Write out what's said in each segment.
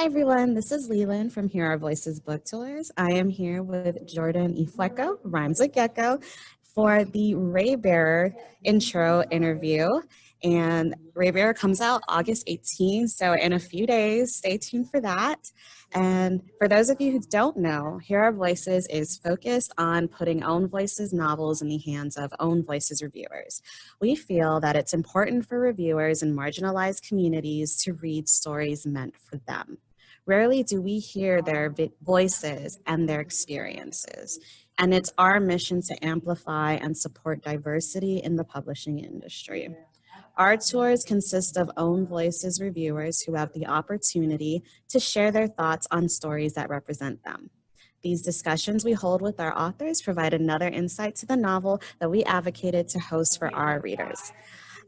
Hi, everyone. This is Leelynn from Hear Our Voices Book Tours. I am here with Jordan Ifueko, rhymes with gecko, for the Raybearer intro interview. And Raybearer comes out August 18th, so in a few days, stay tuned for that. And for those of you who don't know, Hear Our Voices is focused on putting Own Voices novels in the hands of Own Voices reviewers. We feel that it's important for reviewers in marginalized communities to read stories meant for them. Rarely do we hear their voices and their experiences, and it's our mission to amplify and support diversity in the publishing industry. Our tours consist of Own Voices reviewers who have the opportunity to share their thoughts on stories that represent them. These discussions we hold with our authors provide another insight to the novel that we advocated to host for our readers.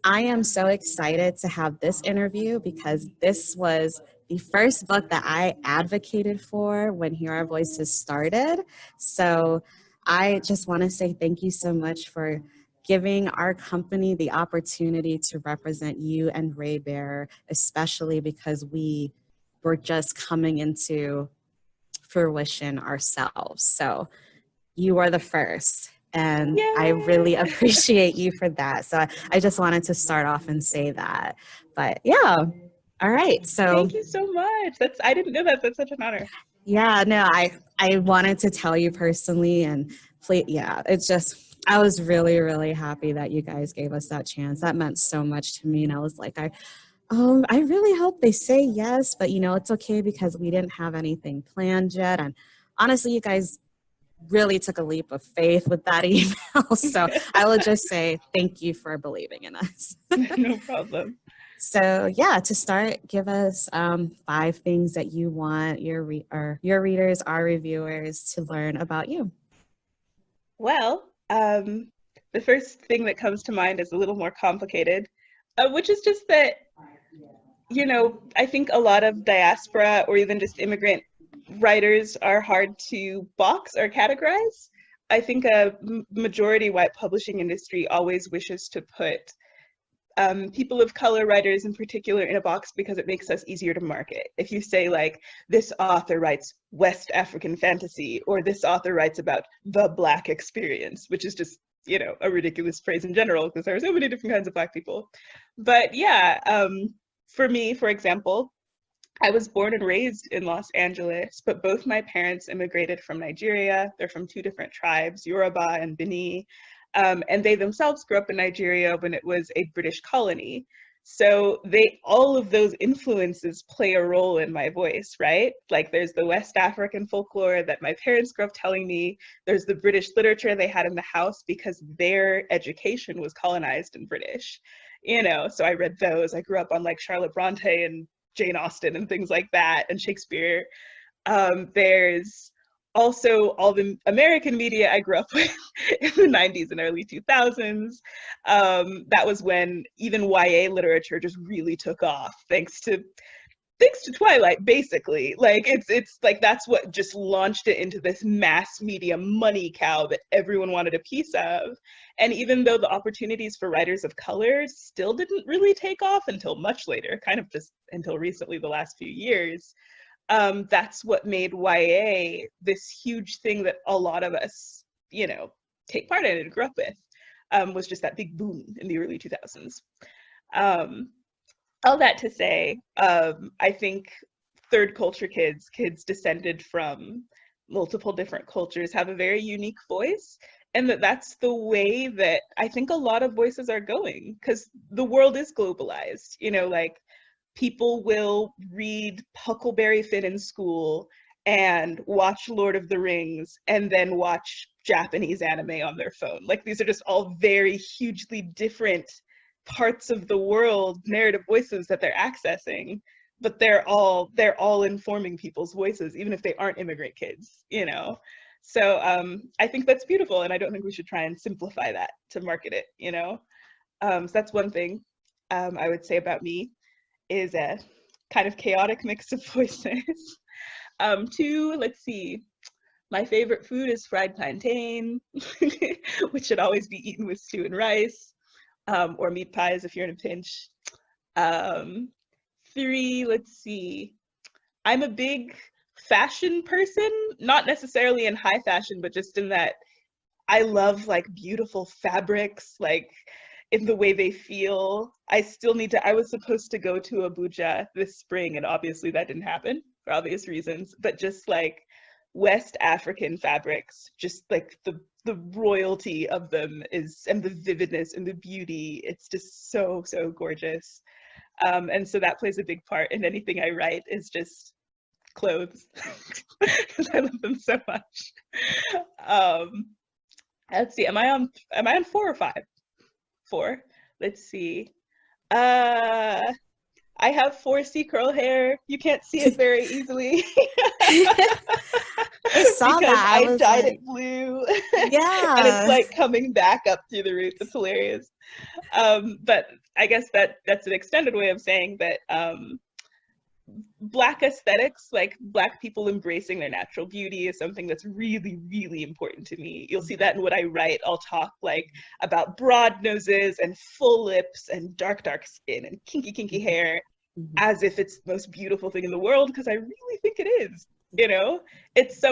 I am so excited to have this interview because this was the first book that I advocated for when Hear Our Voices started. So I just want to say thank you so much for giving our company the opportunity to represent you and Raybearer, especially because we were just coming into fruition ourselves. So you are the first. And I really appreciate you for that. So I just wanted to start off and say that. But yeah, all right. So thank you so much. I didn't know that. That's such an honor. yeah, no, I wanted to tell you personally, and please, yeah, it's just I was really, really happy that you guys gave us that chance. That meant so much to me. And I was like, I really hope they say yes, but it's okay because we didn't have anything planned yet. And honestly, you guys really took a leap of faith with that email. So I will just say thank you for believing in us. No problem. So yeah, to start, give us 5 things that you want your readers, our reviewers, to learn about you. Well, the first thing that comes to mind is a little more complicated, which is just that, I think a lot of diaspora or even just immigrant writers are hard to box or categorize. I think a majority white publishing industry always wishes to put people of color writers in particular in a box because it makes us easier to market. If you say like, this author writes West African fantasy, or this author writes about the Black experience, which is just, a ridiculous phrase in general because there are so many different kinds of Black people. But yeah, for me, for example, I was born and raised in Los Angeles, but both my parents immigrated from Nigeria. They're from 2 different tribes, Yoruba and Bini. And they themselves grew up in Nigeria when it was a British colony. So all of those influences play a role in my voice, right? Like there's the West African folklore that my parents grew up telling me. There's the British literature they had in the house because their education was colonized in British. So I read those. I grew up on like Charlotte Bronte and Jane Austen and things like that, and Shakespeare. There's also all the American media I grew up with in the 90s and early 2000s. That was when even YA literature just really took off, thanks to Twilight, basically. Like it's like that's what just launched it into this mass media money cow that everyone wanted a piece of. And even though the opportunities for writers of color still didn't really take off until much later, kind of just until recently, the last few years, that's what made YA this huge thing that a lot of us, take part in and grew up with, was just that big boom in the early 2000s. All that to say, I think third culture kids descended from multiple different cultures, have a very unique voice, and that's the way that I think a lot of voices are going, because the world is globalized. Like people will read Huckleberry Finn in school and watch Lord of the Rings and then watch Japanese anime on their phone. Like these are just all very hugely different parts of the world, narrative voices that they're accessing, but they're all informing people's voices, even if they aren't immigrant kids, So I think that's beautiful, and I don't think we should try and simplify that to market it, So that's one thing I would say about me, is a kind of chaotic mix of voices. 2, let's see. My favorite food is fried plantain, which should always be eaten with stew and rice, or meat pies if you're in a pinch. 3, let's see. I'm a big fashion person, not necessarily in high fashion, but just in that I love like beautiful fabrics, like in the way they feel. I still need to, I was supposed to go to Abuja this spring, and obviously that didn't happen for obvious reasons, but just like West African fabrics, just like the royalty of them is, and the vividness and the beauty, it's just so, so gorgeous. And so that plays a big part in anything I write, is just clothes, because I love them so much. Um, let's see, am I on four or five? Four. Let's see. Uh, I have 4C curl hair. You can't see it very easily. I saw because that. I I was dyed like, it blue. And it's yeah. like coming back up through the roots. It's hilarious. But I guess that's an extended way of saying that Black aesthetics, like Black people embracing their natural beauty, is something that's really, really important to me. You'll see that in what I write. I'll talk like about broad noses and full lips and dark, dark skin and kinky, kinky hair, as if it's the most beautiful thing in the world, because I really think it is. You know, it's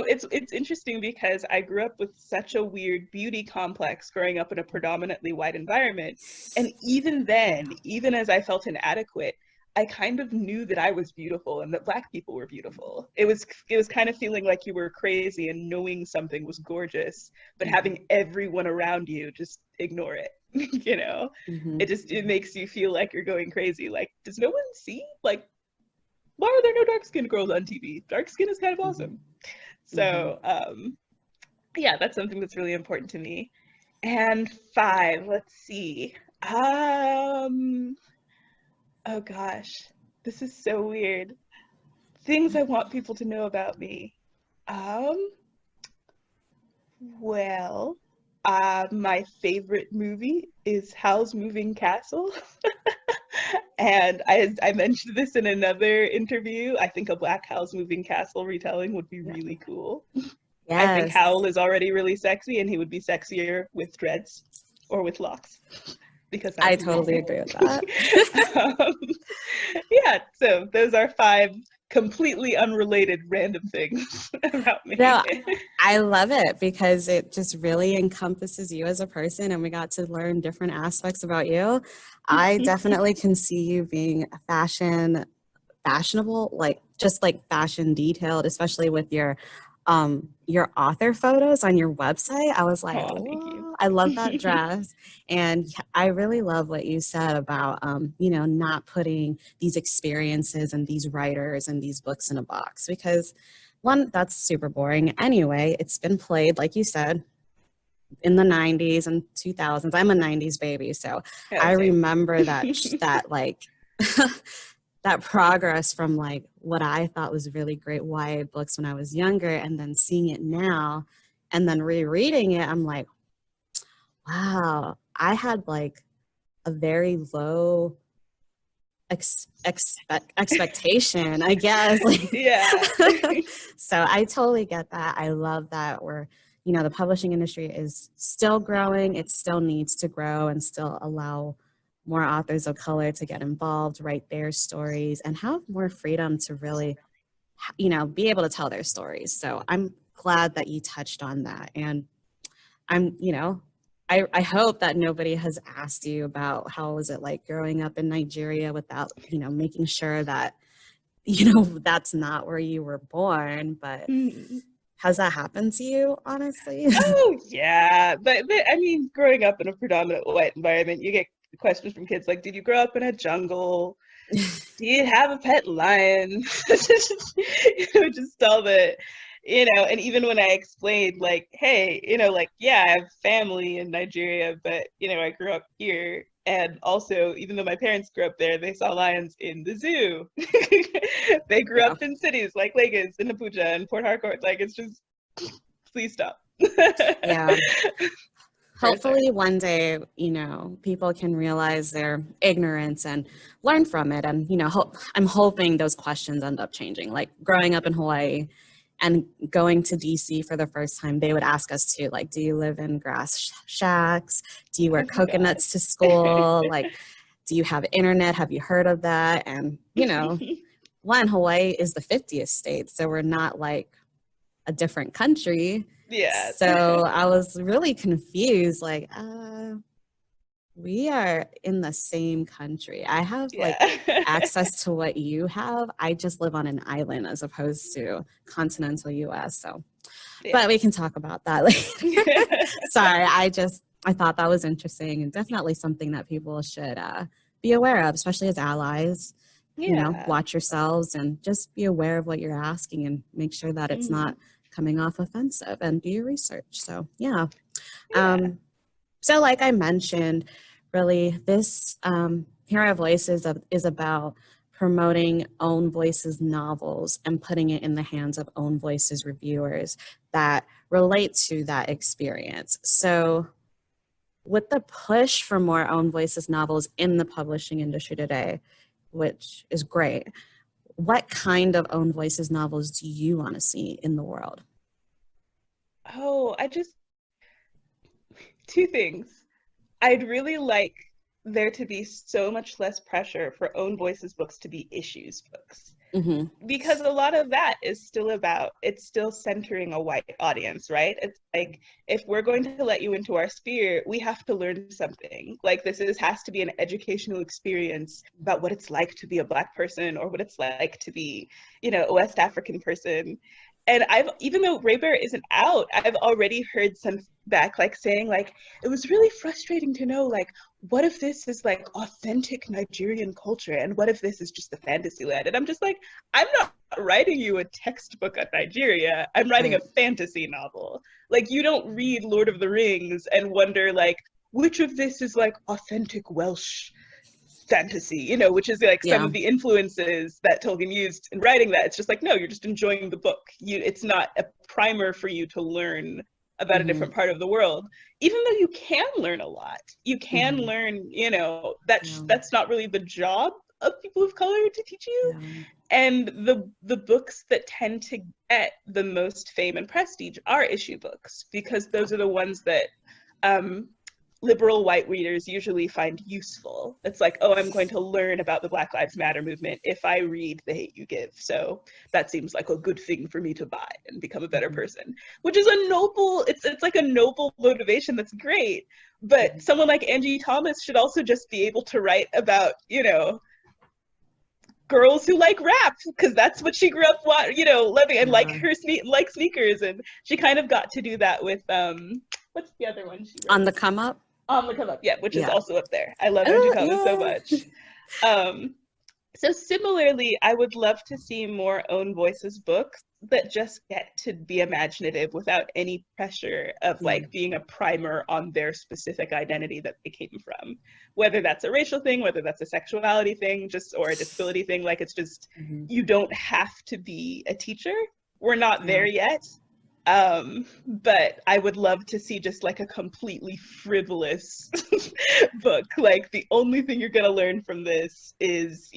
interesting because I grew up with such a weird beauty complex growing up in a predominantly white environment. And even then, even as I felt inadequate, I kind of knew that I was beautiful and that Black people were beautiful. It was kind of feeling like you were crazy and knowing something was gorgeous, but having everyone around you just ignore it. You know, it makes you feel like you're going crazy. Like, does no one see? Like, why are there no dark skinned girls on TV? Dark skin is kind of awesome. So yeah, that's something that's really important to me. And five, let's see. Oh gosh, this is so weird. Things I want people to know about me. Um, well, my favorite movie is Howl's Moving Castle. And I mentioned this in another interview. I think a Black Howl's Moving Castle retelling would be really cool. I think Yes. Howl is already really sexy, and he would be sexier with dreads or with locks, because I that's totally amazing. agree with that. Yeah, so those are five completely unrelated random things about me. No, I love it because it just really encompasses you as a person, and we got to learn different aspects about you. I definitely can see you being fashionable, like just like fashion detailed, especially with your author photos on your website. I was like, Oh, thank you. whoa, I love that dress. And I really love what you said about not putting these experiences and these writers and these books in a box, because one, that's super boring anyway. It's been played, like you said, in the 90s and 2000s. I'm a 90s baby, so Yeah, I same. remember that like that progress from like what I thought was really great YA books when I was younger, and then seeing it now and then rereading it, I'm like, wow, I had like a very low expectation, I guess. Like, Yeah. so I totally get that. I love that the publishing industry is still growing. It still needs to grow and still allow more authors of color to get involved, write their stories, and have more freedom to really, be able to tell their stories. So I'm glad that you touched on that. And I hope that nobody has asked you about how was it like growing up in Nigeria without, making sure that, that's not where you were born. But has that happened to you, honestly? Oh, yeah. But I mean, growing up in a predominant white environment, you get questions from kids like, did you grow up in a jungle? Do you have a pet lion? Just all the, and even when I explained, like, hey, like, yeah, I have family in Nigeria, but, I grew up here. And also, even though my parents grew up there, they saw lions in the zoo. They grew Yeah. up in cities like Lagos and Abuja and Port Harcourt. Like, it's just, please stop. Yeah. Hopefully one day, people can realize their ignorance and learn from it. And, I'm hoping those questions end up changing. Like growing up in Hawaii and going to DC for the first time, they would ask us too, like, do you live in grass shacks? Do you wear coconuts to school? Like, do you have internet? Have you heard of that? And, one, Hawaii is the 50th state, so we're not like a different country. Yeah. So I was really confused, like, we are in the same country. I have like Yeah. access to what you have. I just live on an island as opposed to continental US. So, but we can talk about that later. Sorry, I thought that was interesting and definitely something that people should be aware of, especially as allies. You know, Yeah. watch yourselves and just be aware of what you're asking and make sure that it's not coming off offensive, and do your research. So, yeah. So like I mentioned, really this Here Are Voices is about promoting Own Voices novels and putting it in the hands of Own Voices reviewers that relate to that experience. So with the push for more Own Voices novels in the publishing industry today, which is great, what kind of Own Voices novels do you want to see in the world? Oh, two things. I'd really like there to be so much less pressure for Own Voices books to be issues books. Because a lot of that is still it's still centering a white audience, right? It's like, if we're going to let you into our sphere, we have to learn something. Like, has to be an educational experience about what it's like to be a Black person, or what it's like to be, a West African person. And even though Raybearer isn't out, I've already heard some feedback, like saying, like, it was really frustrating to know, like, what if this is like authentic Nigerian culture, and what if this is just a fantasy land? And I'm just like, I'm not writing you a textbook on Nigeria. I'm writing a fantasy novel. Like, you don't read Lord of the Rings and wonder, like, which of this is like authentic Welsh fantasy, which is like some of the influences that Tolkien used in writing that. It's just like, no, you're just enjoying the book. It's not a primer for you to learn about a different part of the world, even though you can learn a lot. You can learn, that's not really the job of people of color to teach you. And the books that tend to get the most fame and prestige are issue books, because those are the ones that liberal white readers usually find useful. It's like, oh, I'm going to learn about the Black Lives Matter movement if I read The Hate U Give. So that seems like a good thing for me to buy and become a better person, which is it's like a noble motivation. That's great. But someone like Angie Thomas should also just be able to write about, girls who like rap, because that's what she grew up loving, and like sneakers. And she kind of got to do that with what's the other one she wrote? On the Come Up? On the Come Up, yeah, which is also up there. I love Angie Thomas so much. So similarly, I would love to see more Own Voices books that just get to be imaginative without any pressure of like being a primer on their specific identity that they came from. Whether that's a racial thing, whether that's a sexuality thing, or a disability thing, like, it's just, you don't have to be a teacher. We're not there yet. But I would love to see just like a completely frivolous book. Like, the only thing you're gonna learn from this is,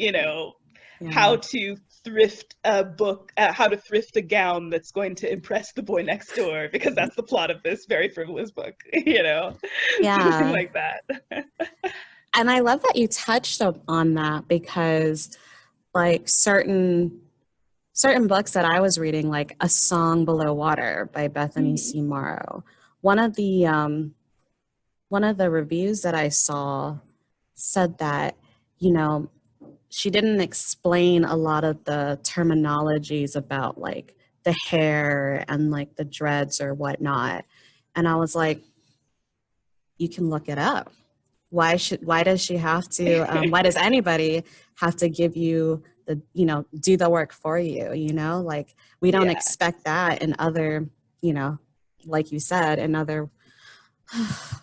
how to thrift how to thrift a gown that's going to impress the boy next door, because that's the plot of this very frivolous book, something like that. And I love that you touched on that, because like certain books that I was reading, like A Song Below Water by Bethany C. Morrow, one of the reviews that I saw said that, she didn't explain a lot of the terminologies about like the hair and like the dreads or whatnot. And I was like, you can look it up. Why does she have to, why does anybody have to give you do the work for you, like, we don't expect that in other, like you said, in other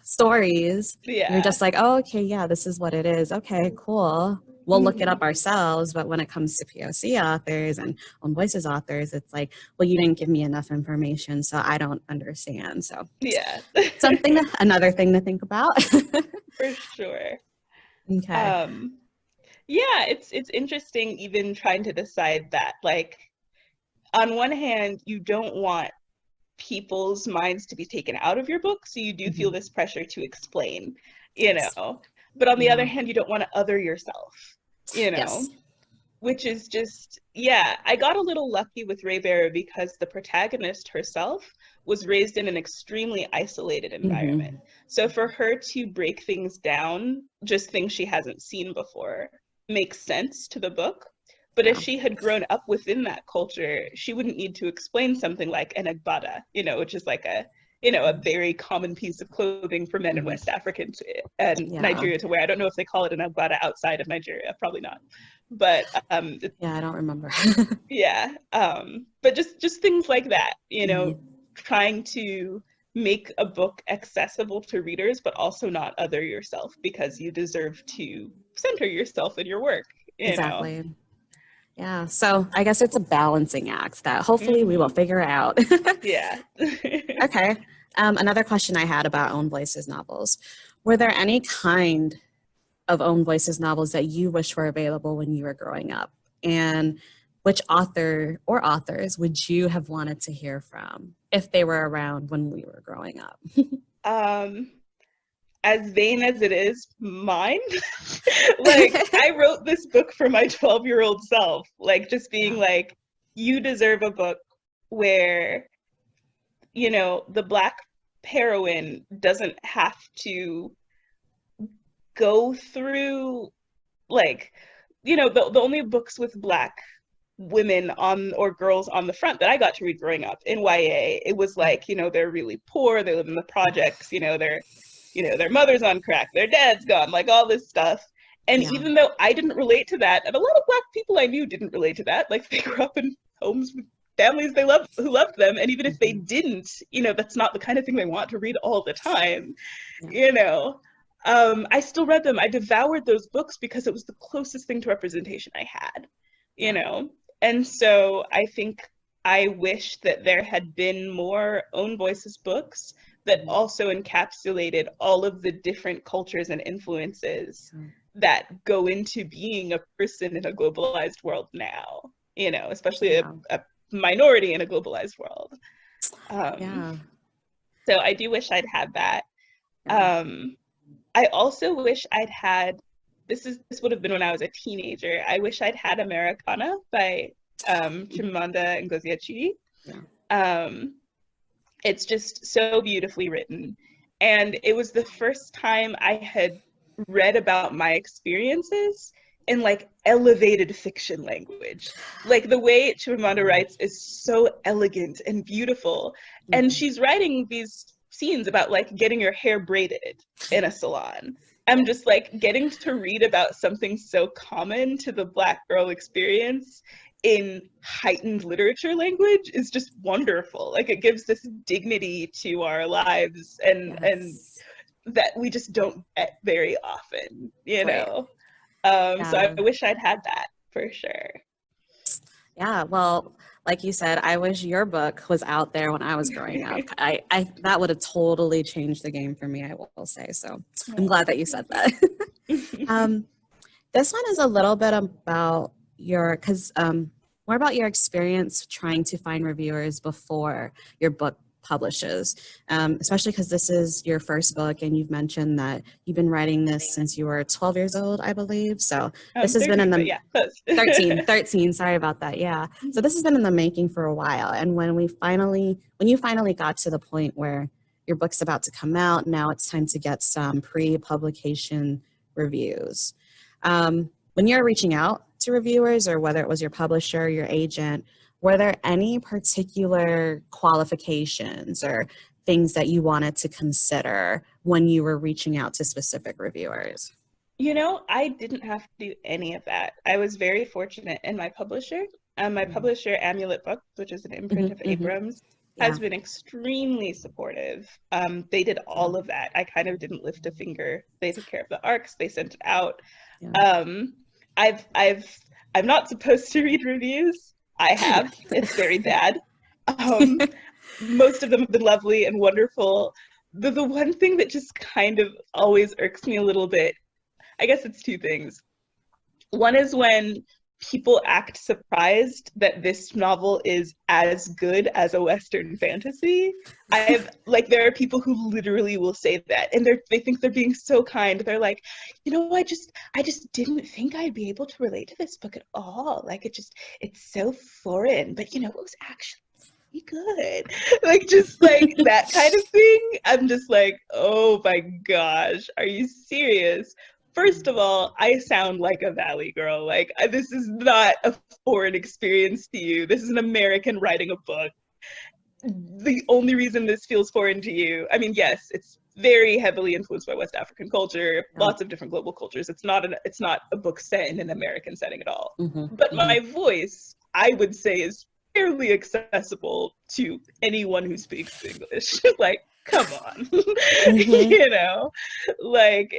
stories. You're just like, oh, okay, yeah, this is what it is. Okay, cool. We'll look it up ourselves. But when it comes to POC authors and Own Voices authors, it's like, well, you didn't give me enough information, so I don't understand. So another thing to think about. For sure. Okay. It's interesting even trying to decide that, like, on one hand, you don't want people's minds to be taken out of your book, so you do feel this pressure to explain, but on the other hand, you don't want to other yourself, Yes. which is just, yeah, I got a little lucky with Raybearer because the protagonist herself was raised in an extremely isolated environment. So for her to break things down, just things she hasn't seen before, makes sense to the book. But if she had grown up within that culture, she wouldn't need to explain something like an agbada, which is like a very common piece of clothing for men in West Africa and Nigeria to wear. I don't know if they call it an agbada outside of Nigeria, probably not. But yeah, I don't remember. yeah, but just things like that, trying to make a book accessible to readers, but also not other yourself, because you deserve to center yourself in your work. Exactly. Yeah, so I guess it's a balancing act that hopefully we will figure out. Yeah. Okay. Another question I had about Own Voices novels. Were there any kind of Own Voices novels that you wish were available when you were growing up? And which author or authors would you have wanted to hear from if they were around when we were growing up? As vain as it is, mine. Like, I wrote this book for my 12-year-old self, like just being like, you deserve a book where, the Black heroine doesn't have to go through, like, the only books with Black women on or girls on the front that I got to read growing up in YA, it was like, they're really poor, they live in the projects, their mother's on crack, their dad's gone, like all this stuff. And even though I didn't relate to that, and a lot of Black people I knew didn't relate to that, like they grew up in homes with families who loved them, and even if they didn't, that's not the kind of thing they want to read all the time. I still read them. I devoured those books because it was the closest thing to representation I had, and so I think I wish that there had been more Own Voices books that also encapsulated all of the different cultures and influences that go into being a person in a globalized world now, especially a minority in a globalized world. So I do wish I'd had that. I also wish I'd had, this would have been when I was a teenager, I wish I'd had Americana by Chimamanda Ngozi Adichie. It's just so beautifully written. And it was the first time I had read about my experiences in like elevated fiction language. Like the way Chimamanda writes is so elegant and beautiful. And she's writing these scenes about like getting your hair braided in a salon. I'm just like getting to read about something so common to the Black girl experience in heightened literature language is just wonderful. Like it gives this dignity to our lives and that we just don't get very often, So I wish I'd had that for sure. Yeah, well, like you said, I wish your book was out there when I was growing up. I that would have totally changed the game for me, I will say. So I'm glad that you said that. This one is a little bit about more about your experience trying to find reviewers before your book publishes, especially because this is your first book and you've mentioned that you've been writing this since you were 12 years old, I believe. So this has 13, been in the 13, sorry about that. Yeah. So this has been in the making for a while. And when you finally got to the point where your book's about to come out, now it's time to get some pre-publication reviews. When you're reaching out to reviewers, or whether it was your publisher, your agent, were there any particular qualifications or things that you wanted to consider when you were reaching out to specific reviewers? I didn't have to do any of that. I was very fortunate in my publisher. My publisher, Amulet Books, which is an imprint of Abrams, has been extremely supportive. They did all of that. I kind of didn't lift a finger. They took care of the arcs. They sent it out. I'm not supposed to read reviews. I have. It's very bad. Most of them have been lovely and wonderful. The one thing that just kind of always irks me a little bit, I guess it's two things. One is when people act surprised that this novel is as good as a Western fantasy. There are people who literally will say that, and they think they're being so kind. They're like, I just didn't think I'd be able to relate to this book at all. Like, it's so foreign, but it was actually good. Like, just like that kind of thing. I'm just like, oh my gosh, are you serious? First of all, I sound like a Valley girl. Like, this is not a foreign experience to you. This is an American writing a book. The only reason this feels foreign to you, I mean, yes, it's very heavily influenced by West African culture, lots of different global cultures. It's not a book set in an American setting at all. But my voice, I would say, is fairly accessible to anyone who speaks English. Like, come on. Like,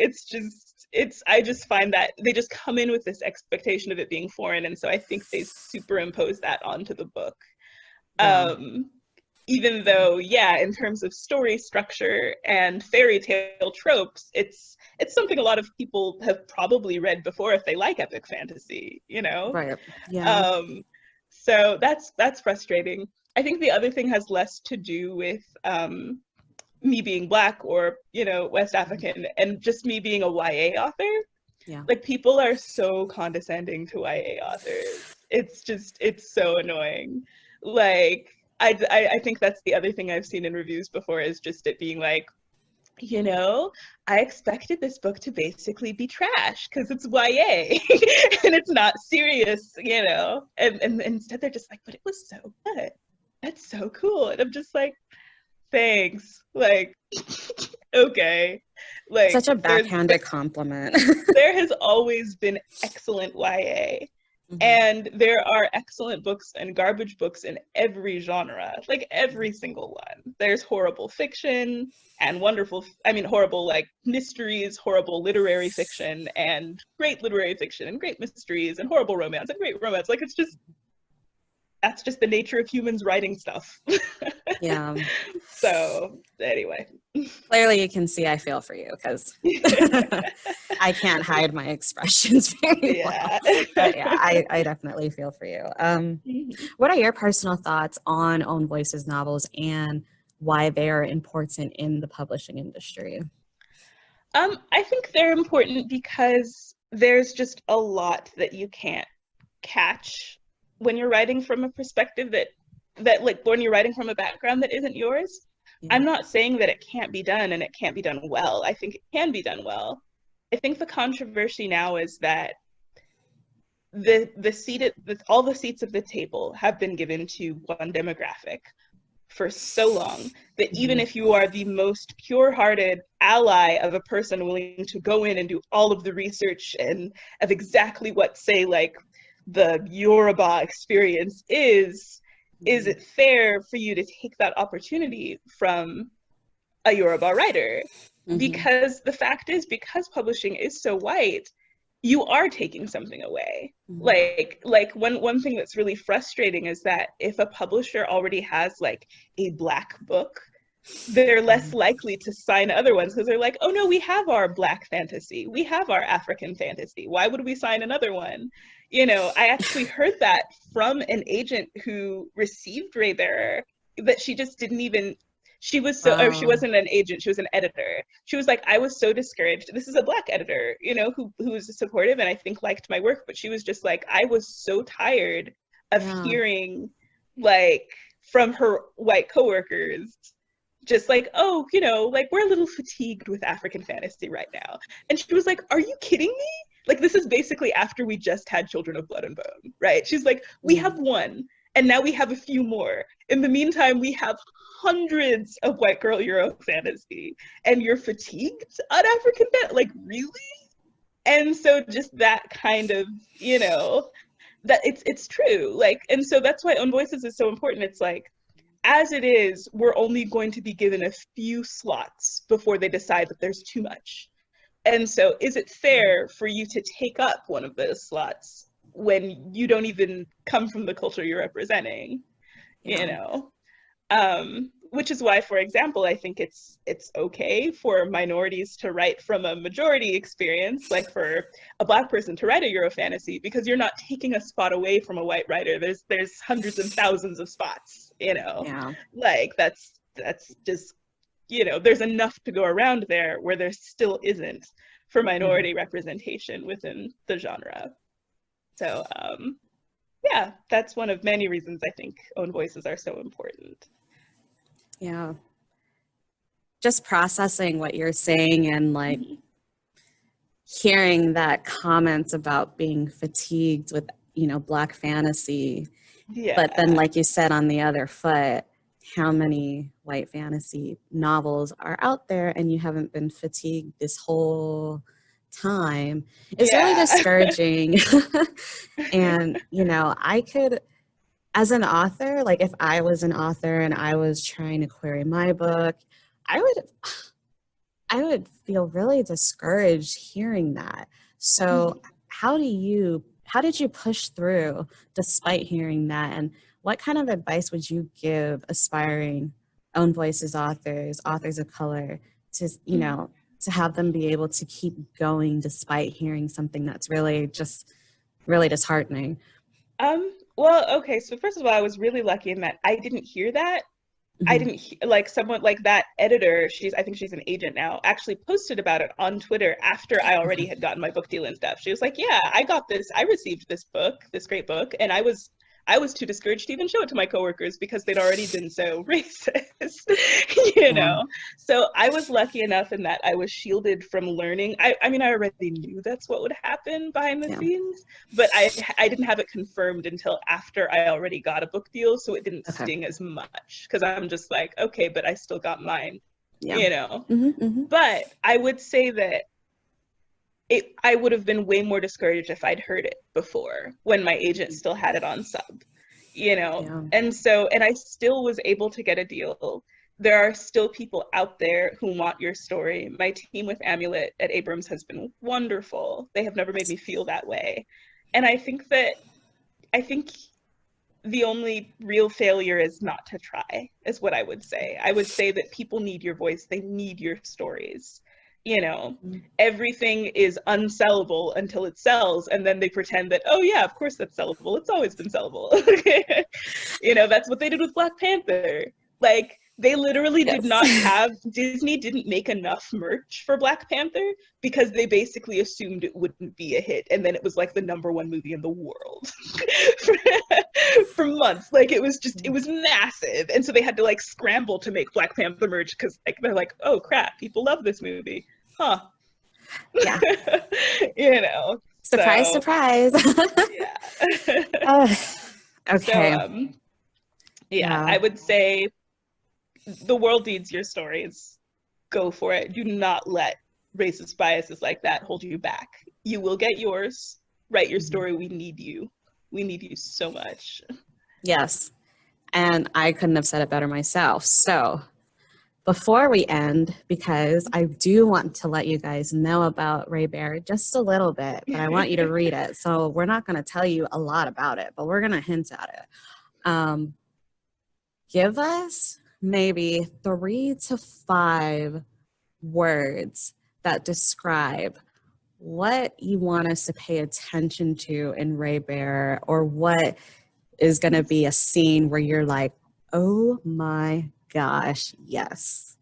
I just find that they just come in with this expectation of it being foreign, and so I think they superimpose that onto the book. Even though, in terms of story structure and fairy tale tropes, it's something a lot of people have probably read before if they like epic fantasy, Right. Yeah. So that's frustrating. I think the other thing has less to do with me being Black or, West African, and just me being a YA author. Yeah. Like, people are so condescending to YA authors. It's so annoying. Like, I think that's the other thing I've seen in reviews before, is just it being like, I expected this book to basically be trash because it's YA and it's not serious, and instead they're just like, but it was so good. That's so cool. And I'm just like, thanks. Like, okay. Like, such a backhanded compliment. There has always been excellent YA. And there are excellent books and garbage books in every genre, like every single one. There's horrible fiction and horrible like mysteries, horrible literary fiction, and great literary fiction, and great mysteries, and horrible romance, and great romance. Like, that's just the nature of humans writing stuff. Yeah. So anyway. Clearly you can see I feel for you, because I can't hide my expressions very well. But yeah, I definitely feel for you. What are your personal thoughts on Own Voices novels and why they are important in the publishing industry? I think they're important because there's just a lot that you can't catch when you're writing from a perspective that like when you're writing from a background that isn't yours. Yeah. I'm not saying that it can't be done and it can't be done well. I think it can be done well. I think the controversy now is that all the seats of the table have been given to one demographic for so long that even if you are the most pure-hearted ally of a person willing to go in and do all of the research and of exactly what, say, like the Yoruba experience is it fair for you to take that opportunity from a Yoruba writer? Because the fact is, because publishing is so white, you are taking something away. Like one thing that's really frustrating is that if a publisher already has like a Black book, they're less likely to sign other ones because they're like, oh no, we have our Black fantasy, we have our African fantasy, why would we sign another one? I actually heard that from an agent who received Raybearer, that she just didn't even, she wasn't an agent, she was an editor. She was like, I was so discouraged. This is a Black editor, who was supportive and I think liked my work, but she was just like, I was so tired of hearing like from her white coworkers, just like, oh, like we're a little fatigued with African fantasy right now. And she was like, are you kidding me? Like, this is basically after we just had Children of Blood and Bone, right? She's like, we have one, and now we have a few more. In the meantime, we have hundreds of white girl Euro fantasy, and you're fatigued on African fantasy? Like, really? And so just that kind of, that it's true. Like, and so that's why Own Voices is so important. It's like, as it is, we're only going to be given a few slots before they decide that there's too much. And so is it fair for you to take up one of those slots when you don't even come from the culture you're representing? which is why, for example, I think it's okay for minorities to write from a majority experience, like for a Black person to write a Euro fantasy, because you're not taking a spot away from a white writer. There's hundreds and thousands of spots, Yeah. like that's just, there's enough to go around there where there still isn't for minority representation within the genre. So yeah, that's one of many reasons I think own voices are so important. Yeah. Just processing what you're saying and like hearing that comments about being fatigued with, Black fantasy. Yeah. But then, like you said, on the other foot, how many white fantasy novels are out there and you haven't been fatigued this whole time? It's really discouraging. And, I could, as an author, like if I was an author and I was trying to query my book, I would feel really discouraged hearing that. So how did you push through despite hearing that? And what kind of advice would you give aspiring own voices authors of color to, to have them be able to keep going despite hearing something that's really disheartening? Well, okay, so first of all, I was really lucky in that I didn't hear that. I didn't like someone like that editor, I think she's an agent now, actually posted about it on Twitter after I already had gotten my book deal and stuff. She was like, yeah, I got this, I received this book, this great book, and I was too discouraged to even show it to my coworkers because they'd already been so racist, So I was lucky enough in that I was shielded from learning. I mean, I already knew that's what would happen behind the scenes, but I didn't have it confirmed until after I already got a book deal, so it didn't sting as much because I'm just like, okay, but I still got mine, But I would say that I would have been way more discouraged if I'd heard it before when my agent still had it on sub, and I still was able to get a deal. There are still people out there who want your story. My team with Amulet at Abrams has been wonderful. They have never made me feel that way. And I think the only real failure is not to try, is what I would say. I would say that people need your voice. They need your stories. Everything is unsellable until it sells, and then they pretend that, oh yeah, of course that's sellable, it's always been sellable. That's what they did with Black Panther. Like, they literally did not have, Disney didn't make enough merch for Black Panther because they basically assumed it wouldn't be a hit, and then it was like the #1 movie in the world for months. Like, it was massive, and so they had to like scramble to make Black Panther merch because like they're like, oh crap, people love this movie, huh? Yeah. Surprise, surprise. Yeah. Okay. So, I would say the world needs your stories. Go for it. Do not let racist biases like that hold you back. You will get yours. Write your story. We need you. We need you so much. Yes. And I couldn't have said it better myself. So before we end, because I do want to let you guys know about Raybearer just a little bit, but I want you to read it. So we're not going to tell you a lot about it, but we're going to hint at it. Give us maybe 3 to 5 words that describe what you want us to pay attention to in Raybearer, or what is going to be a scene where you're like, oh my gosh, yes.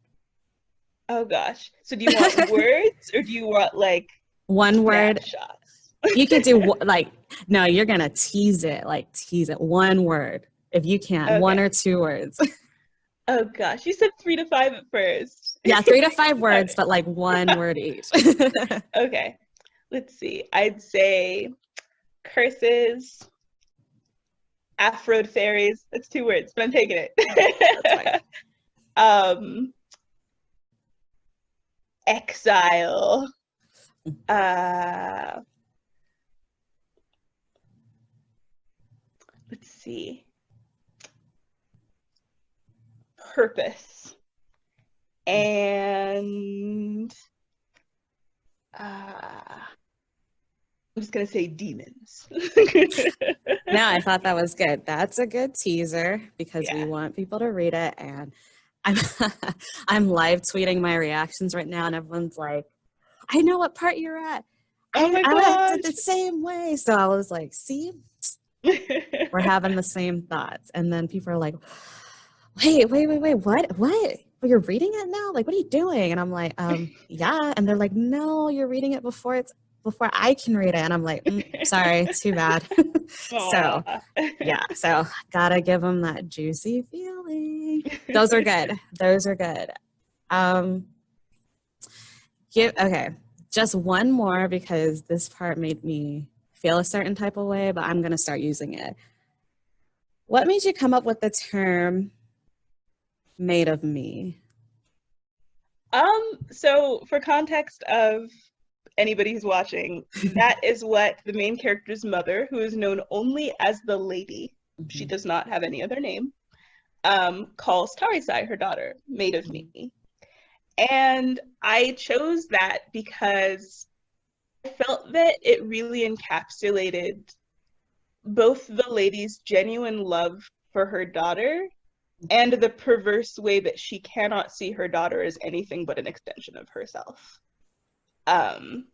Oh gosh. So do you want words, or do you want like one word shots? You could do no, you're going to tease it. One word. If you can, okay. 1 or 2 words. Oh gosh, you said 3 to 5 at first. Yeah, 3 to 5 words, but like 1 word each. Okay, let's see. I'd say curses, Afroed fairies. That's 2 words, but I'm taking it. That's fine. Exile. Let's see. Purpose. And I'm just going to say demons. No, I thought that was good. That's a good teaser because we want people to read it. And I'm I'm live tweeting my reactions right now, and everyone's like, I know what part you're at. Oh my I gosh. did the same way. So I was like, see, we're having the same thoughts. And then people are like, wait, what? Well, you're reading it now? Like, what are you doing? And I'm like, yeah. And they're like, no, you're reading it before I can read it. And I'm like, sorry, too bad. So yeah, so gotta give them that juicy feeling. Those are good. Okay, just one more because this part made me feel a certain type of way, but I'm gonna start using it. What made you come up with the term "made of me"? So for context of anybody who's watching, that is what the main character's mother, who is known only as the lady, she does not have any other name, calls Tarisai, her daughter, made of me. And I chose that because I felt that it really encapsulated both the lady's genuine love for her daughter and the perverse way that she cannot see her daughter as anything but an extension of herself.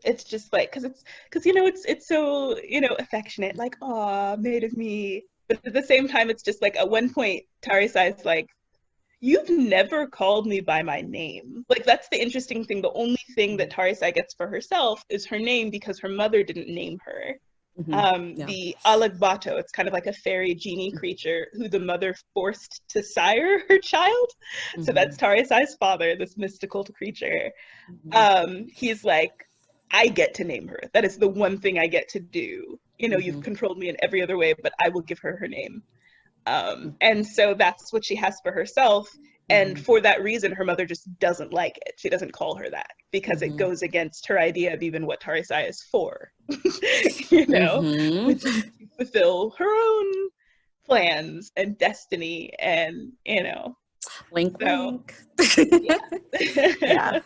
It's just like, because it's so, affectionate, like, aw, made of me. But at the same time, it's just like, at one point, Tarisai's like, you've never called me by my name. Like, that's the interesting thing. The only thing that Tarisai gets for herself is her name because her mother didn't name her. The Alagbato, it's kind of like a fairy genie creature who the mother forced to sire her child. So that's Tarisai's father, this mystical creature. He's like, I get to name her. That is the one thing I get to do. You've controlled me in every other way, but I will give her her name. And so that's what she has for herself. And for that reason, her mother just doesn't like it. She doesn't call her that because it goes against her idea of even what Tarisai is for, which is to fulfill her own plans and destiny and, Wink, so, wink. Yeah.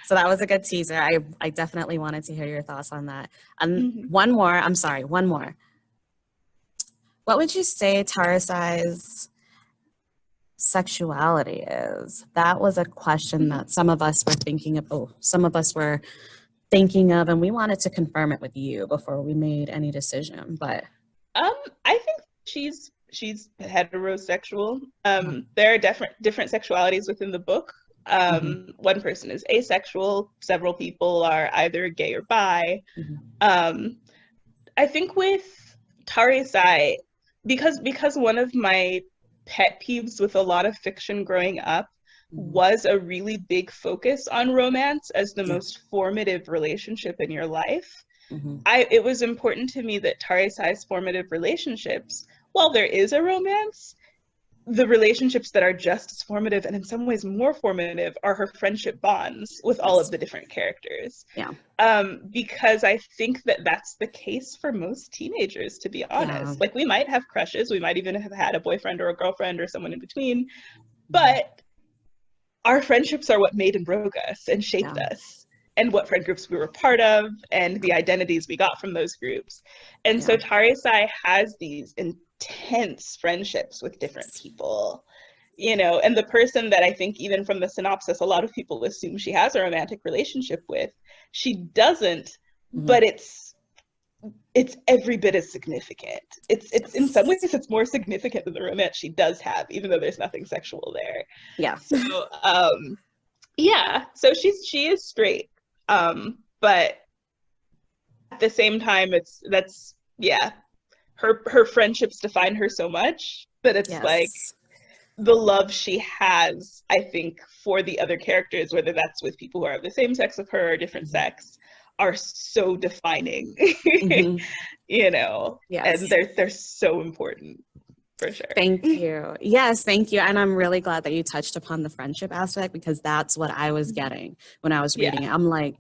So that was a good teaser. I definitely wanted to hear your thoughts on that. One more. What would you say Tarisai's sexuality is? That was a question that some of us were thinking of, and we wanted to confirm it with you before we made any decision. But I think she's heterosexual. There are different sexualities within the book. One person is asexual. Several people are either gay or bi. I think with Tarisai, because one of my pet peeves with a lot of fiction growing up was a really big focus on romance as the most formative relationship in your life. It was important to me that Tarisai's formative relationships, while there is a romance, the relationships that are just as formative and in some ways more formative are her friendship bonds with all of the different characters. Because I think that that's the case for most teenagers, to be honest. Like, we might have crushes, we might even have had a boyfriend or a girlfriend or someone in between, but our friendships are what made and broke us and shaped us, and what friend groups we were part of and the identities we got from those groups. And so Tarisai has these intense friendships with different people, and the person that I think, even from the synopsis, a lot of people assume she has a romantic relationship with, she doesn't, but it's every bit as significant. It's in some ways it's more significant than the romance she does have, even though there's nothing sexual there. So she is straight, but at the same time, her friendships define her so much that it's like the love she has, I think, for the other characters, whether that's with people who are of the same sex of her or different sex, are so defining. And they're so important. For sure. Thank you. Yes, thank you. And I'm really glad that you touched upon the friendship aspect, because that's what I was getting when I was reading it. I'm like,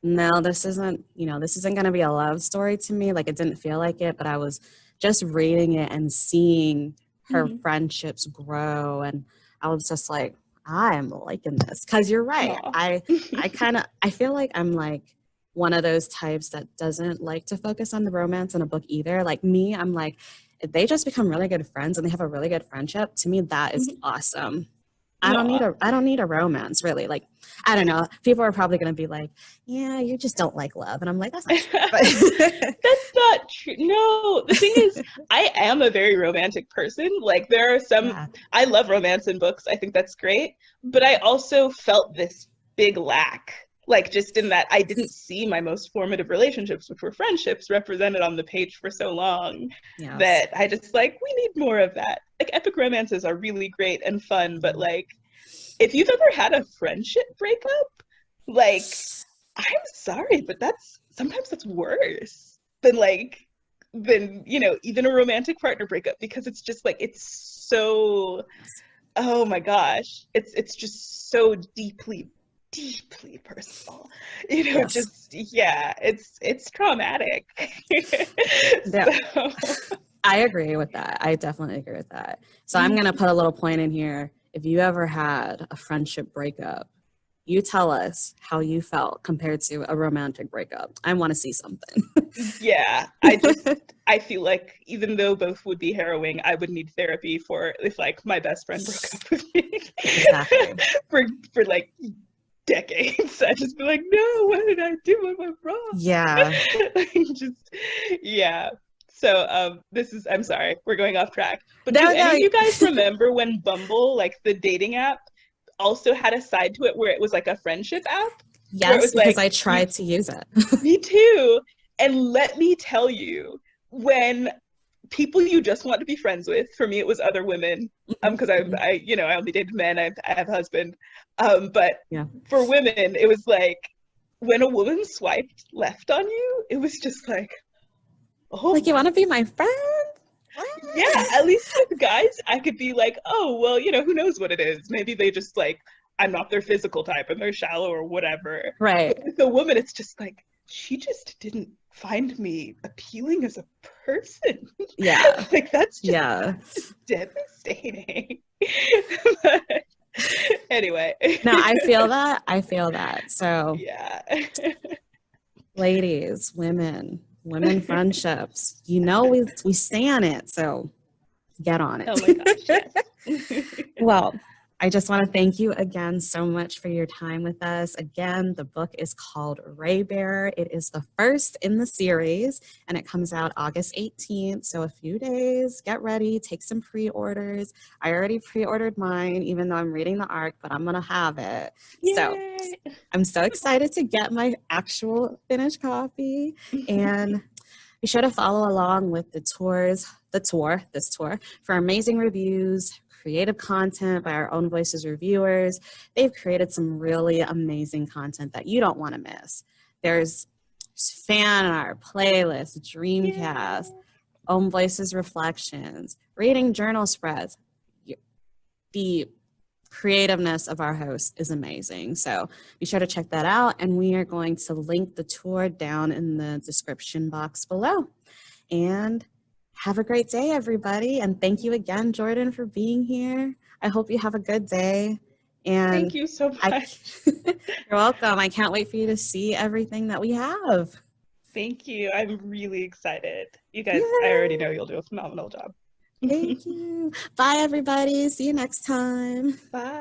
no, this isn't going to be a love story to me. Like, it didn't feel like it, but I was just reading it and seeing her friendships grow. And I was just like, I'm liking this. Cause you're right. I feel like I'm like one of those types that doesn't like to focus on the romance in a book either. Like me, I'm like, if they just become really good friends and they have a really good friendship, to me, that is awesome. No. I don't need a romance, really. Like, I don't know. People are probably going to be like, yeah, you just don't like love. And I'm like, that's not true. But That's not true. No, the thing is, I am a very romantic person. Like, there are some, yeah. I love romance in books. I think that's great. But I also felt this big lack, like, just in that I didn't see my most formative relationships, which were friendships, represented on the page for so long Yes. that I just like, we need more of that. Like, epic romances are really great and fun, but like, if you've ever had a friendship breakup, like, I'm sorry, but that's sometimes that's worse than even a romantic partner breakup, because it's just like it's so, oh my gosh, it's just so deeply personal. Yes. Just yeah, it's traumatic. Yeah. So I agree with that. I definitely agree with that. So I'm going to mm, put a little point in here. If you ever had a friendship breakup, you tell us how you felt compared to a romantic breakup. I want to see something. yeah, I feel like even though both would be harrowing, I would need therapy for if like my best friend broke up with me Exactly. for like decades. I'd just be like, no, what did I do? What went wrong? Yeah. Like, just yeah. So this is, I'm sorry, we're going off track. But do No, any no. of you guys remember when Bumble, like the dating app, also had a side to it where it was like a friendship app? Where it Yes, was because like I you tried to use it. me too. And let me tell you, when people you just want to be friends with, for me it was other women, Mhm, because mhm. I only dated men. I have a husband. But Yeah. for women, it was like when a woman swiped left on you, it was just like, oh Like, you my, want to be my friend? What? yeah. At least with guys, I could be like, oh well, who knows what it is? Maybe they just like, I'm not their physical type and they're shallow or whatever. But Right. with a woman, it's just like, she just didn't find me appealing as a person. Yeah. Like, that's just Yeah. devastating. But anyway, No, I feel that. I feel that. So, yeah. ladies, women friendships, we stay on it. So, get on Oh my gosh, it. yes. Well, I just want to thank you again so much for your time with us. Again, the book is called Raybearer. It is the first in the series, and it comes out August 18th. So a few days, get ready, take some pre-orders. I already pre-ordered mine, even though I'm reading the ARC, but I'm going to have it. So Yay. I'm so excited to get my actual finished copy. And be sure to follow along with this tour for amazing reviews, creative content by our Own Voices reviewers. They've created some really amazing content that you don't want to miss. There's fan art, playlists, Dreamcast, Yay. Own Voices reflections, reading journal spreads. The creativeness of our host is amazing. So be sure to check that out. And we are going to link the tour down in the description box below. And have a great day, everybody. And thank you again, Jordan, for being here. I hope you have a good day. Thank And you so I, much. you're welcome. I can't wait for you to see everything that we have. Thank you. I'm really excited. You guys, I already know Yeah, you'll do a phenomenal job. thank you. Bye, everybody. See you next time. Bye.